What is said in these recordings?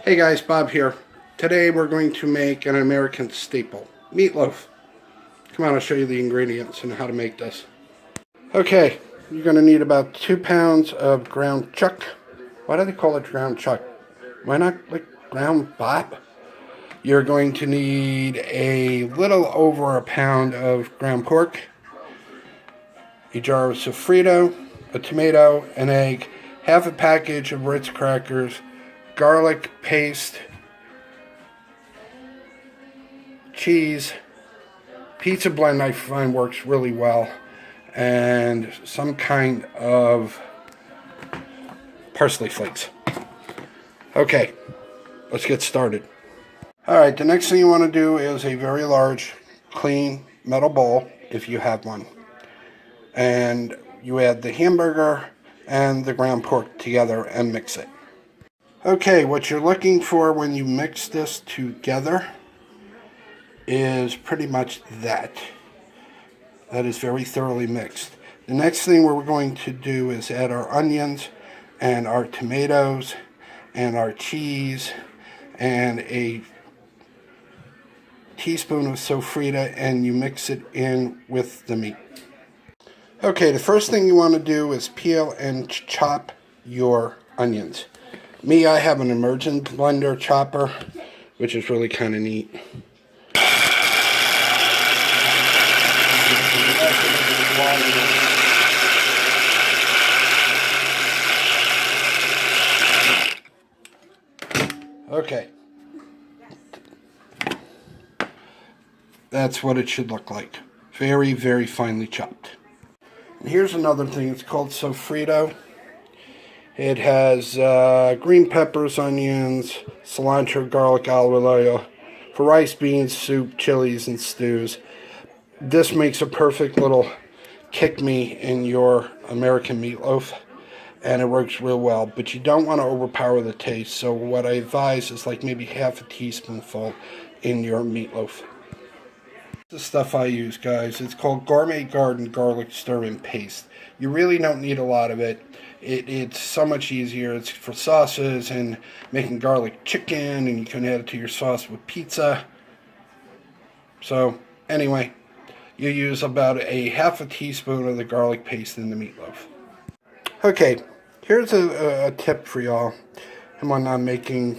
Hey guys, Bob here. Today we're going to make an American staple, meatloaf. Come on, I'll show you the ingredients and how to make this. Okay, you're going to need about 2 pounds of ground chuck. Why do they call it ground chuck? Why not like ground Bob? You're going to need a little over a pound of ground pork, a jar of sofrito, a tomato, an egg, half a package of Ritz crackers, garlic paste, cheese, pizza blend I find works really well, and some kind of parsley flakes. Okay, let's get started. Alright, the next thing you want to do is a very large, clean metal bowl, if you have one. And you add the hamburger and the ground pork together and mix it. Okay, what you're looking for when you mix this together is pretty much that. That is very thoroughly mixed. The next thing we're going to do is add our onions and our tomatoes and our cheese and a teaspoon of sofrito, and you mix it in with the meat. Okay, the first thing you want to do is peel and chop your onions. Me, I have an immersion blender chopper, which is really kind of neat. Okay. That's what it should look like. Very, very finely chopped. And here's another thing. It's called sofrito. It has green peppers, onions, cilantro, garlic, olive oil for rice, beans, soup, chilies, and stews. This makes a perfect little kick-me in your American meatloaf, and it works real well. But you don't want to overpower the taste, so what I advise is like maybe half a teaspoonful in your meatloaf. The stuff I use, guys, it's called Gourmet Garden Garlic Stir-In Paste. You really don't need a lot of it. It's so much easier. It's for sauces and making garlic chicken, and you can add it to your sauce with pizza. So, anyway, you use about a half a teaspoon of the garlic paste in the meatloaf. Okay, here's a tip for y'all when I'm making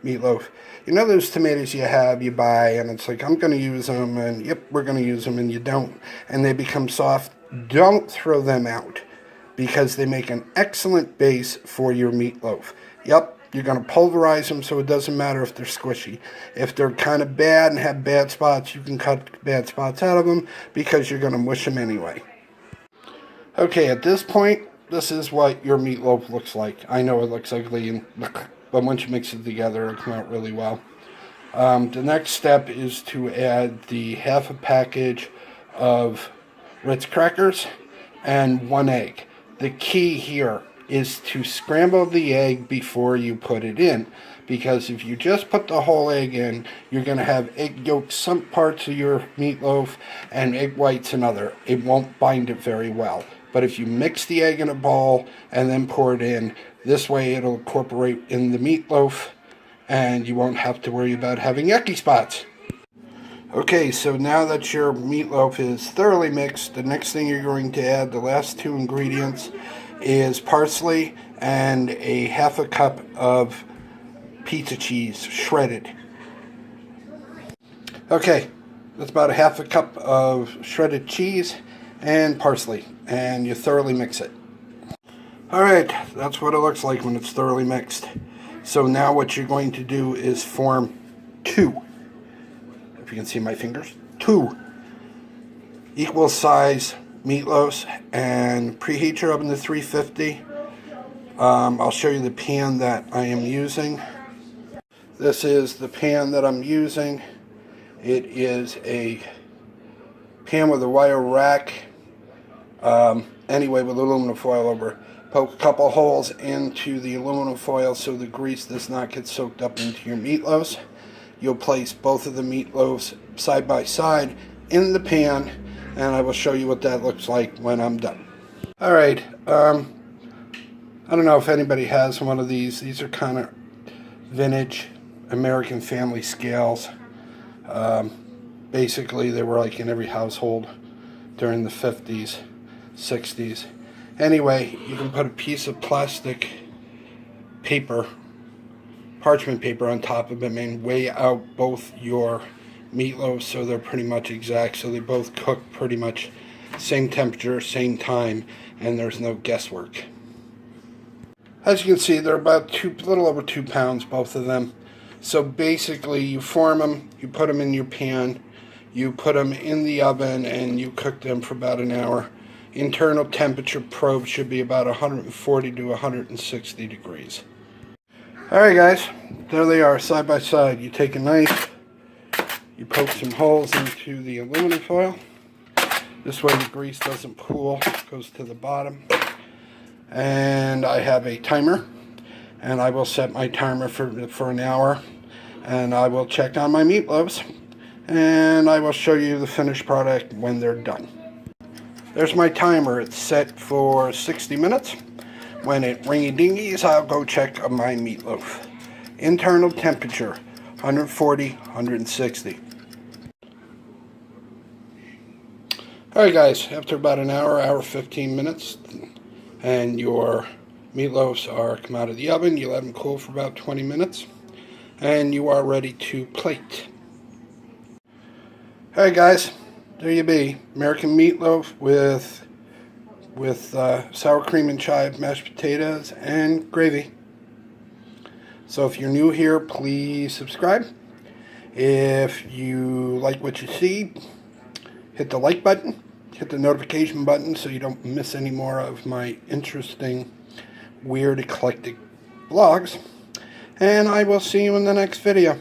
meatloaf. You know those tomatoes you buy, and it's like, I'm going to use them, and yep, we're going to use them, and you don't, and they become soft. Don't throw them out, because they make an excellent base for your meatloaf. Yep, you're going to pulverize them, so it doesn't matter if they're squishy. If they're kind of bad and have bad spots, you can cut bad spots out of them, because you're going to mush them anyway. Okay, at this point, this is what your meatloaf looks like. I know it looks ugly, but once you mix it together, it'll come out really well. The next step is to add the half a package of Ritz crackers and 1 egg. The key here is to scramble the egg before you put it in, because if you just put the whole egg in, you're going to have egg yolks some parts of your meatloaf and egg whites another. It won't bind it very well. But if you mix the egg in a bowl and then pour it in, this way it'll incorporate in the meatloaf and you won't have to worry about having yucky spots. Okay, so now that your meatloaf is thoroughly mixed, the next thing you're going to add, the last 2 ingredients, is parsley and a half a cup of pizza cheese, shredded. Okay, that's about a half a cup of shredded cheese and parsley, and you thoroughly mix it. Alright, that's what it looks like when it's thoroughly mixed. So now what you're going to do is form 2. If you can see my fingers, 2 equal size meatloafs, and preheat your oven to 350. I'll show you the pan that I am using. This is the pan that I'm using. It is a pan with a wire rack, anyway, with aluminum foil over. Poke a couple holes into the aluminum foil so the grease does not get soaked up into your meatloafs. You'll place both of the meatloaves side by side in the pan, and I will show you what that looks like when I'm done. Alright, I don't know if anybody has one of these. These are kind of vintage American family scales. Basically, they were like in every household during the 50s, 60s. Anyway, you can put a piece of plastic paper, parchment paper on top of it, and weigh out both your meatloaves so they're pretty much exact, so they both cook pretty much same temperature, same time, and there's no guesswork. As you can see, they're about a little over 2 pounds, both of them. So basically, you form them, you put them in your pan, you put them in the oven, and you cook them for about an hour. Internal temperature probe should be about 140 to 160 degrees. Alright guys, there they are, side by side. You take a knife, you poke some holes into the aluminum foil. This way the grease doesn't pool, it goes to the bottom. And I have a timer, and I will set my timer for an hour, and I will check on my meatloaves, and I will show you the finished product when they're done. There's my timer. It's set for 60 minutes. When it ringy-dingies, I'll go check on my meatloaf. Internal temperature, 140, 160. Alright guys, after about an hour 15 minutes, and your meatloaves are come out of the oven, you let them cool for about 20 minutes, and you are ready to plate. Alright guys, there you be, American meatloaf with sour cream and chive, mashed potatoes, and gravy. So if you're new here, please subscribe. If you like what you see, hit the like button, hit the notification button so you don't miss any more of my interesting, weird, eclectic vlogs. And I will see you in the next video.